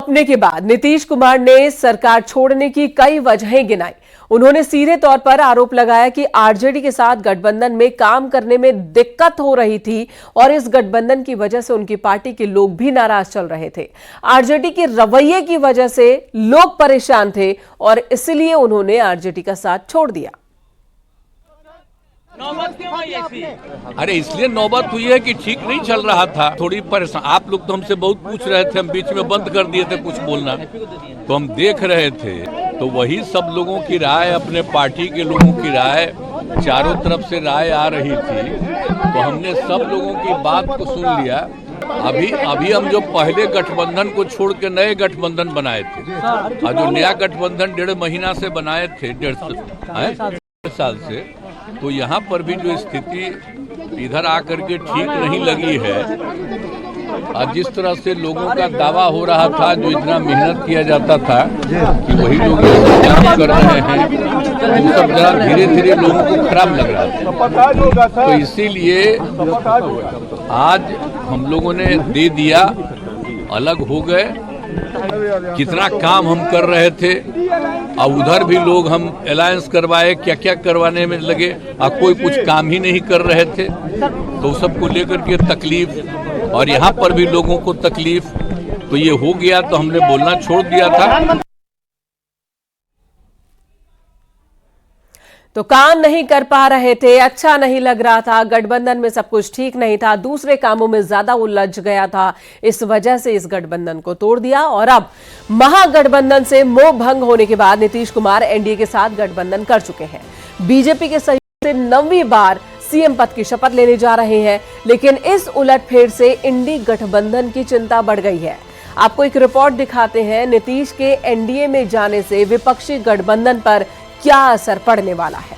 सौंपने के बाद नीतीश कुमार ने सरकार छोड़ने की कई वजहें गिनाई। उन्होंने सीधे तौर पर आरोप लगाया कि आरजेडी के साथ गठबंधन में काम करने में दिक्कत हो रही थी और इस गठबंधन की वजह से उनकी पार्टी के लोग भी नाराज चल रहे थे। आरजेडी के रवैये की वजह से लोग परेशान थे और इसलिए उन्होंने आरजेडी का साथ छोड़ दिया। नौबत क्यों आई ऐसी? अरे इसलिए नौबत हुई है कि ठीक नहीं चल रहा था, थोड़ी परेशान। आप लोग तो हमसे बहुत पूछ रहे थे, हम बीच में बंद कर दिए थे कुछ बोलना, तो हम देख रहे थे। तो वही सब लोगों की राय, अपने पार्टी के लोगों की राय, चारों तरफ से राय आ रही थी, तो हमने सब लोगों की बात को सुन लिया। अभी हम जो पहले गठबंधन को छोड़ के नए गठबंधन बनाए थे, और जो नया गठबंधन 1.5 महीना से बनाए थे, 1.5 साल से, तो यहाँ पर भी जो स्थिति इधर आकर के ठीक नहीं लगी है। और जिस तरह से लोगों का दावा हो रहा था, जो इतना मेहनत किया जाता था कि वही लोग काम कर रहे हैं, वो सब जरा धीरे धीरे लोगों को खराब लग रहा था। तो इसीलिए आज हम लोगों ने दे दिया, अलग हो गए। कितना काम हम कर रहे थे, और उधर भी लोग हम अलायंस करवाए, क्या क्या करवाने में लगे, और कोई कुछ काम ही नहीं कर रहे थे। तो सबको लेकर के तकलीफ, और यहाँ पर भी लोगों को तकलीफ, तो ये हो गया, तो हमने बोलना छोड़ दिया था। तो काम नहीं कर पा रहे थे, अच्छा नहीं लग रहा था, गठबंधन में सब कुछ ठीक नहीं था, दूसरे कामों में ज्यादा उलझ गया था, इस वजह से इस गठबंधन को तोड़ दिया। और अब महागठबंधन से मोह भंग होने के बाद नीतीश कुमार एनडीए के साथ गठबंधन कर चुके हैं। बीजेपी के सहयोग से 9वीं बार सीएम पद की शपथ लेने जा रहे हैं, लेकिन इस उलटफेर से इंडी गठबंधन की चिंता बढ़ गई है। आपको एक रिपोर्ट दिखाते हैं, नीतीश के एनडीए में जाने से विपक्षी गठबंधन पर क्या असर पड़ने वाला है।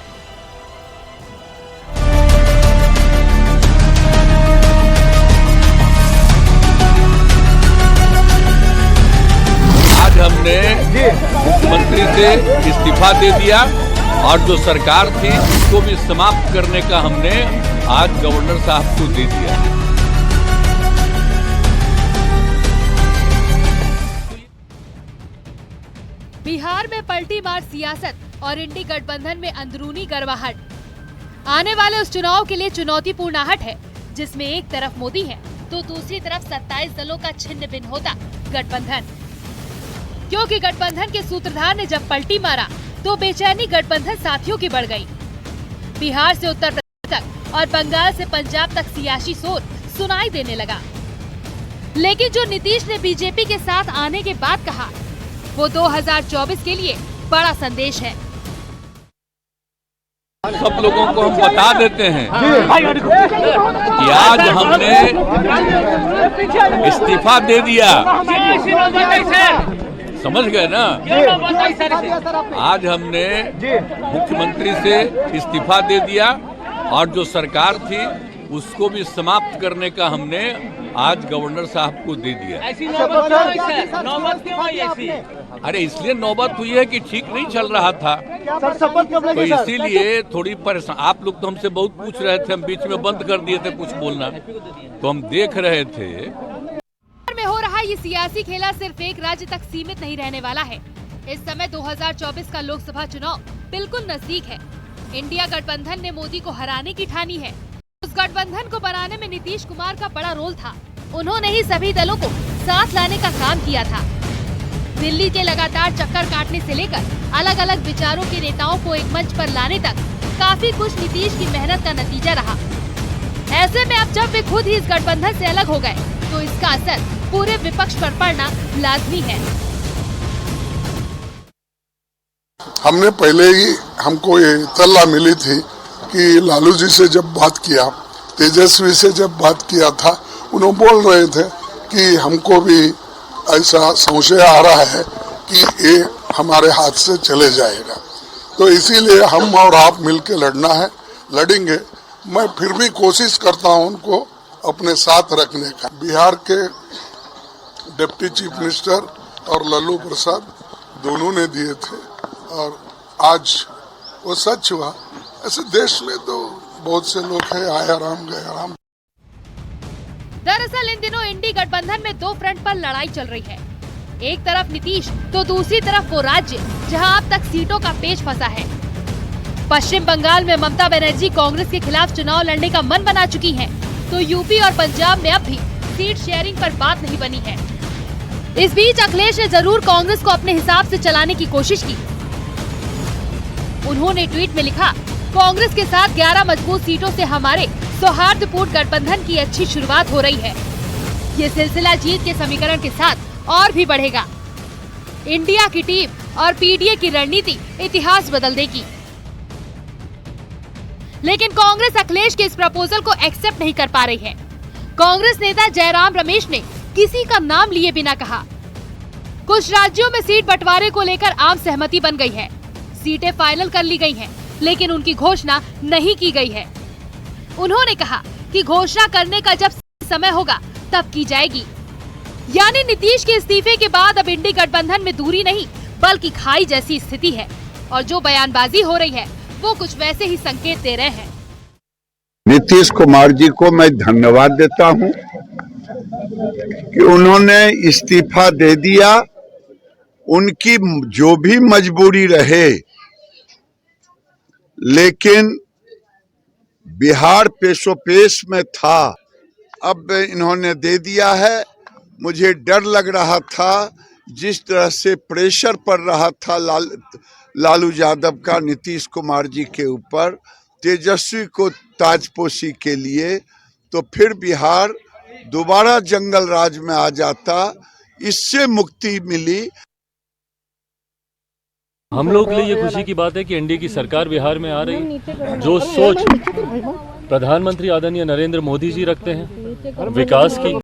आज हमने मुख्यमंत्री से इस्तीफा दे दिया, और जो सरकार थी उसको भी समाप्त करने का हमने आज गवर्नर साहब को दे दिया। बिहार में पलटी मार सियासत और इंडी गठबंधन में अंदरूनी गर्माहट। आने वाले उस चुनाव के लिए चुनौतीपूर्ण आहट है, जिसमें एक तरफ मोदी है तो दूसरी तरफ 27 दलों का छिन्न भिन्न होता गठबंधन। क्योंकि गठबंधन के सूत्रधार ने जब पलटी मारा तो बेचैनी गठबंधन साथियों की बढ़ गई। बिहार से उत्तर प्रदेश तक और बंगाल से पंजाब तक सियासी शोर सुनाई देने लगा। लेकिन जो नीतीश ने बीजेपी के साथ आने के बाद कहा, वो 2024 के लिए बड़ा संदेश है। सब लोगों को हम बता देते हैं कि आज हमने इस्तीफा दे दिया, समझ गए ना? आज हमने मुख्यमंत्री से इस्तीफा दे दिया, और जो सरकार थी उसको भी समाप्त करने का हमने आज गवर्नर साहब को दे दिया। ऐसी नौबत क्यों आई ऐसी? अरे इसलिए नौबत हुई है कि ठीक नहीं चल रहा था, तो इसीलिए थोड़ी परेशान। आप लोग तो हमसे बहुत पूछ रहे थे, हम बीच में बंद कर दिए थे कुछ बोलना, तो हम देख रहे थे। में हो रहा ये सियासी खेला सिर्फ एक राज्य तक सीमित नहीं रहने वाला है। इस समय 2024 का लोकसभा चुनाव बिल्कुल नजदीक है। इंडिया गठबंधन ने मोदी को हराने की ठानी है। उस गठबंधन को बनाने में नीतीश कुमार का बड़ा रोल था। उन्होंने ही सभी दलों को साथ लाने का काम किया था। दिल्ली के लगातार चक्कर काटने से लेकर अलग अलग विचारों के नेताओं को एक मंच पर लाने तक काफी कुछ नीतीश की मेहनत का नतीजा रहा। ऐसे में अब जब वे खुद ही इस गठबंधन से अलग हो गए, तो इसका असर पूरे विपक्ष पर पड़ना लाजमी है। हमने पहले ही, हमको ये इत्तला मिली थी कि लालू जी से जब बात किया, तेजस्वी से जब बात किया था, उन्होंने बोल रहे थे कि हमको भी ऐसा संशय आ रहा है कि ये हमारे हाथ से चले जाएगा। तो इसीलिए हम और आप मिलके लड़ना है, लड़ेंगे। मैं फिर भी कोशिश करता हूं उनको अपने साथ रखने का। बिहार के डिप्टी चीफ मिनिस्टर और लालू प्रसाद दोनों ने दिए थे, और आज वो सच हुआ। ऐसे देश में तो बहुत से लोग हैं, आया राम गया राम। दरअसल इन दिनों इंडी गठबंधन में दो फ्रंट पर लड़ाई चल रही है। एक तरफ नीतीश तो दूसरी तरफ वो राज्य जहां अब तक सीटों का पेच फंसा है। पश्चिम बंगाल में ममता बनर्जी कांग्रेस के खिलाफ चुनाव लड़ने का मन बना चुकी हैं, तो यूपी और पंजाब में अब भी सीट शेयरिंग पर बात नहीं बनी है। इस बीच अखिलेश ने जरूर कांग्रेस को अपने हिसाब से चलाने की कोशिश की। उन्होंने ट्वीट में लिखा, कांग्रेस के साथ 11 मजबूत सीटों से हमारे सौहार्दपूर्ण गठबंधन की अच्छी शुरुआत हो रही है। ये सिलसिला जीत के समीकरण के साथ और भी बढ़ेगा। इंडिया की टीम और पीडीए की रणनीति इतिहास बदल देगी। लेकिन कांग्रेस अखिलेश के इस प्रपोजल को एक्सेप्ट नहीं कर पा रही है। कांग्रेस नेता जयराम रमेश ने किसी का नाम लिए बिना कहा, कुछ राज्यों में सीट बंटवारे को लेकर आम सहमति बन गई है, सीटें फाइनल कर ली गई हैं, लेकिन उनकी घोषणा नहीं की गई है। उन्होंने कहा कि घोषणा करने का जब समय होगा तब की जाएगी। यानी नीतीश के इस्तीफे के बाद अब इंडी गठबंधन में दूरी नहीं बल्कि खाई जैसी स्थिति है, और जो बयानबाजी हो रही है वो कुछ वैसे ही संकेत दे रहे हैं। नीतीश कुमार जी को मैं धन्यवाद देता हूं कि उन्होंने इस्तीफा दे दिया। उनकी जो भी मजबूरी रहे, लेकिन बिहार पेशोपेश में था, अब इन्होंने दे दिया है। मुझे डर लग रहा था, जिस तरह से प्रेशर पड़ रहा था लालू यादव का नीतीश कुमार जी के ऊपर तेजस्वी को ताजपोशी के लिए, तो फिर बिहार दोबारा जंगल राज में आ जाता। इससे मुक्ति मिली। हम लोग के लिए ये खुशी की बात है कि एनडीए की सरकार बिहार में आ रही है। जो सोच प्रधानमंत्री आदरणीय नरेंद्र मोदी जी रखते हैं, विकास की,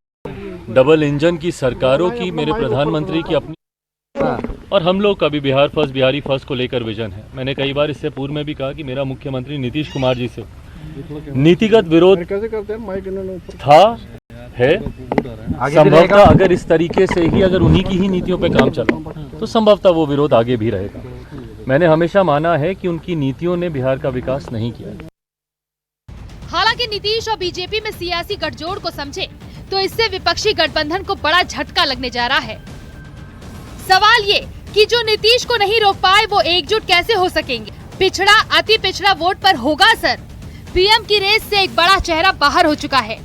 डबल इंजन की सरकारों की, मेरे प्रधानमंत्री की अपनी, और हम लोग का भी बिहार फर्स्ट, बिहारी फर्स्ट को लेकर विजन है। मैंने कई बार इससे पूर्व में भी कहा कि मेरा मुख्यमंत्री नीतीश कुमार जी से नीतिगत विरोध था, है, संभवतः अगर इस तरीके से ही, अगर उन्हीं की ही नीतियों पे काम चला तो संभवतः वो विरोध आगे भी रहेगा। मैंने हमेशा माना है कि उनकी नीतियों ने बिहार का विकास नहीं किया। हालांकि नीतीश और बीजेपी में सियासी गठजोड़ को समझे तो इससे विपक्षी गठबंधन को बड़ा झटका लगने जा रहा है। सवाल ये कि जो नीतीश को नहीं रोक पाए वो एकजुट कैसे हो सकेंगे। पिछड़ा, अति पिछड़ा वोट पर होगा असर। पीएम की रेस से एक बड़ा चेहरा बाहर हो चुका है।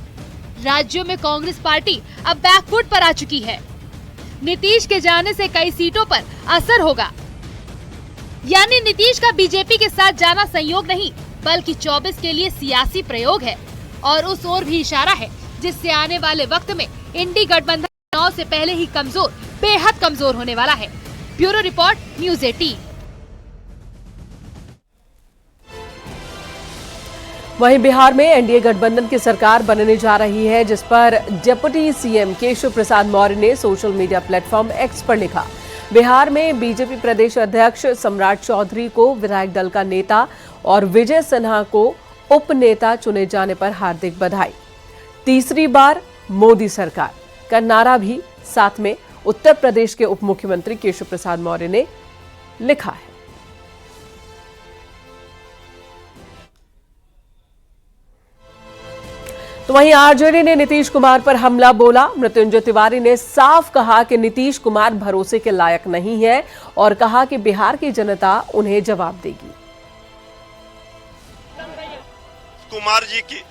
राज्यों में कांग्रेस पार्टी अब बैकफुट पर आ चुकी है। नीतीश के जाने से कई सीटों पर असर होगा। यानी नीतीश का बीजेपी के साथ जाना संयोग नहीं बल्कि 24 के लिए सियासी प्रयोग है, और उस ओर भी इशारा है, जिससे आने वाले वक्त में इंडी गठबंधन चुनाव से पहले ही कमजोर, बेहद कमजोर होने वाला है। Bureau report, news 18। वहीं बिहार में एनडीए गठबंधन की सरकार बनने जा रही है, जिस पर डिप्टी सीएम केशव प्रसाद मौर्य ने सोशल मीडिया प्लेटफॉर्म एक्स पर लिखा, बिहार में बीजेपी प्रदेश अध्यक्ष सम्राट चौधरी को विधायक दल का नेता और विजय सिन्हा को उप नेता चुने जाने पर हार्दिक बधाई। तीसरी बार मोदी सरकार का नारा भी साथ में उत्तर प्रदेश के उप मुख्यमंत्री केशव प्रसाद मौर्य ने लिखा है। तो वहीं आरजेडी ने नीतीश कुमार पर हमला बोला। मृत्युंजय तिवारी ने साफ कहा कि नीतीश कुमार भरोसे के लायक नहीं है और कहा कि बिहार की जनता उन्हें जवाब देगी। कुमार जी की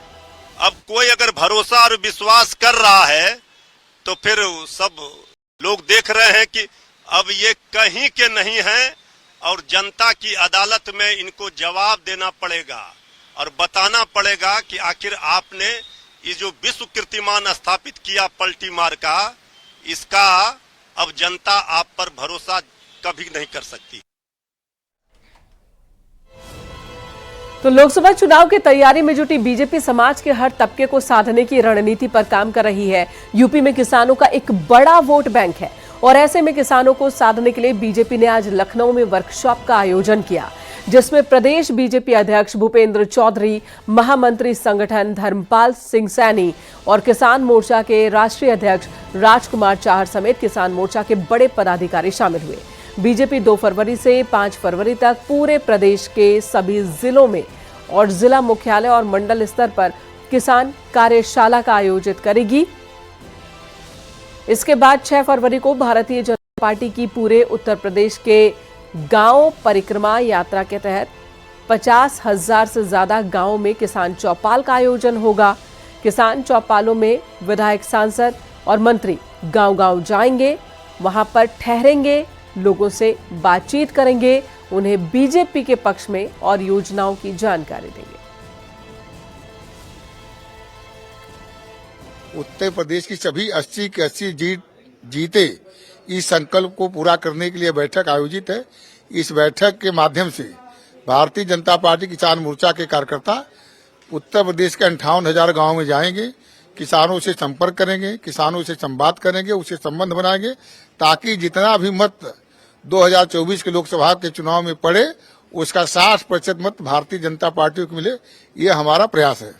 अब कोई अगर भरोसा और विश्वास कर रहा है तो फिर सब लोग देख रहे हैं कि अब ये कहीं के नहीं हैं और जनता की अदालत में इनको जवाब देना पड़ेगा और बताना पड़ेगा कि आखिर आपने ये जो विश्व कीर्तिमान स्थापित किया पलटी मार का, इसका अब जनता आप पर भरोसा कभी नहीं कर सकती। तो लोकसभा चुनाव की तैयारी में जुटी बीजेपी समाज के हर तबके को साधने की रणनीति पर काम कर रही है। यूपी में किसानों का एक बड़ा वोट बैंक है और ऐसे में किसानों को साधने के लिए बीजेपी ने आज लखनऊ में वर्कशॉप का आयोजन किया, जिसमें प्रदेश बीजेपी अध्यक्ष भूपेंद्र चौधरी, महामंत्री संगठन धर्मपाल सिंह सैनी और किसान मोर्चा के राष्ट्रीय अध्यक्ष राजकुमार चाहर समेत किसान मोर्चा के बड़े पदाधिकारी शामिल हुए। बीजेपी 2 फरवरी से 5 फरवरी तक पूरे प्रदेश के सभी जिलों में और जिला मुख्यालय और मंडल स्तर पर किसान कार्यशाला का आयोजित करेगी। इसके बाद 6 फरवरी को भारतीय जनता पार्टी की पूरे उत्तर प्रदेश के गांव परिक्रमा यात्रा के तहत 50,000 से ज्यादा गांवों में किसान चौपाल का आयोजन होगा। किसान चौपालों में विधायक, सांसद और मंत्री गांव-गांव जाएंगे, वहां पर ठहरेंगे, लोगों से बातचीत करेंगे, उन्हें बीजेपी के पक्ष में और योजनाओं की जानकारी देंगे। उत्तर प्रदेश की सभी 80 की 80 जीते इस संकल्प को पूरा करने के लिए बैठक आयोजित है। इस बैठक के माध्यम से भारतीय जनता पार्टी किसान मोर्चा के कार्यकर्ता उत्तर प्रदेश के 58,000 गांवों में जाएंगे, किसानों से संपर्क करेंगे, किसानों से संवाद करेंगे, उससे संबंध बनाएंगे, ताकि जितना भी मत 2024 के लोकसभा के चुनाव में पड़े उसका 60% मत भारतीय जनता पार्टी को मिले, ये हमारा प्रयास है।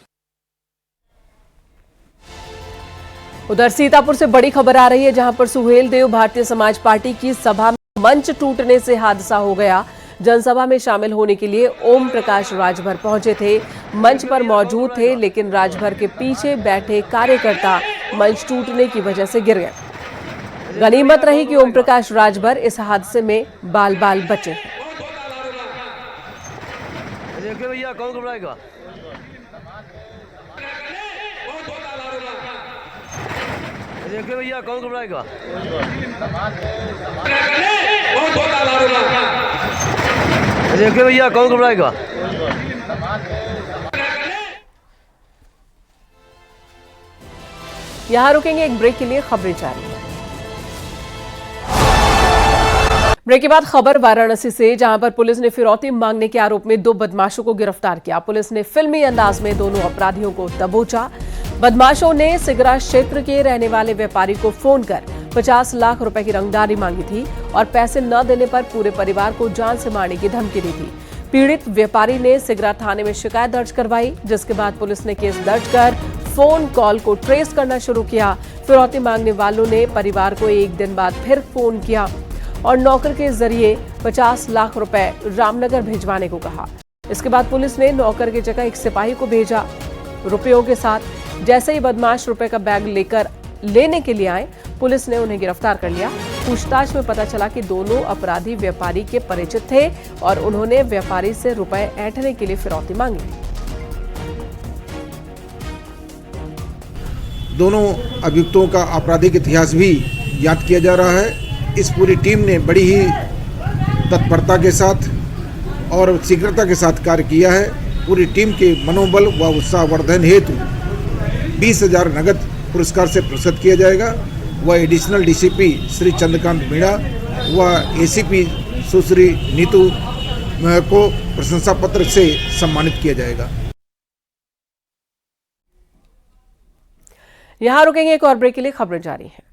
उधर सीतापुर से बड़ी खबर आ रही है, जहां पर सुहेल देव भारतीय समाज पार्टी की सभा में मंच टूटने से हादसा हो गया। जनसभा में शामिल होने के लिए ओम प्रकाश राजभर पहुंचे थे, मंच पर मौजूद थे, लेकिन राजभर के पीछे बैठे कार्यकर्ता मंच टूटने की वजह से गिर गए। गनीमत रही कि ओम प्रकाश राजभर इस हादसे में बाल बाल बचे हैं। देखिए भैया, कौन घबराएगा? देखिए भैया, कौन घबराएगा? देखिए भैया, कौन घबराएगा? यहां रुकेंगे, एक ब्रेक के लिए खबरें जारी हैं। ब्रेक के बाद खबर वाराणसी से, जहां पर पुलिस ने फिरौती मांगने के आरोप में 2 बदमाशों को गिरफ्तार किया। पुलिस ने फिल्मी अंदाज में दोनों अपराधियों को दबोचा। बदमाशों ने सिगरा क्षेत्र के रहने वाले व्यापारी को फोन कर 50 लाख रुपए की रंगदारी मांगी थी और पैसे न देने पर पूरे परिवार को जान से मारने की धमकी दी थी। पीड़ित व्यापारी ने सिगरा थाने में शिकायत दर्ज करवाई, जिसके बाद पुलिस ने केस दर्ज कर फोन कॉल को ट्रेस करना शुरू किया। फिरौती मांगने वालों ने परिवार को 1 दिन बाद फिर फोन किया और नौकर के जरिए 50 लाख रुपए रामनगर भिजवाने को कहा। इसके बाद पुलिस ने नौकर की जगह एक सिपाही को भेजा रुपयों के साथ। जैसे ही बदमाश रुपए का बैग लेने के लिए आए, पुलिस ने उन्हें गिरफ्तार कर लिया। पूछताछ में पता चला कि दोनों अपराधी व्यापारी के परिचित थे और उन्होंने व्यापारी से रुपए ऐंठने के लिए फिरौती मांगी। दोनों अभियुक्तों का आपराधिक इतिहास भी ज्ञात किया जा रहा है। इस पूरी टीम ने बड़ी ही तत्परता के साथ और शीघ्रता के साथ कार्य किया है। पूरी टीम के मनोबल व उत्साहवर्धन हेतु 20,000 नगद पुरस्कार से पुरस्कृत किया जाएगा। व एडिशनल डीसीपी श्री चंद्रकांत मीणा व एसीपी सुश्री नीतू को प्रशंसा पत्र से सम्मानित किया जाएगा। यहां रुकेंगे, एक और ब्रेक के लिए खबरें जारी हैं।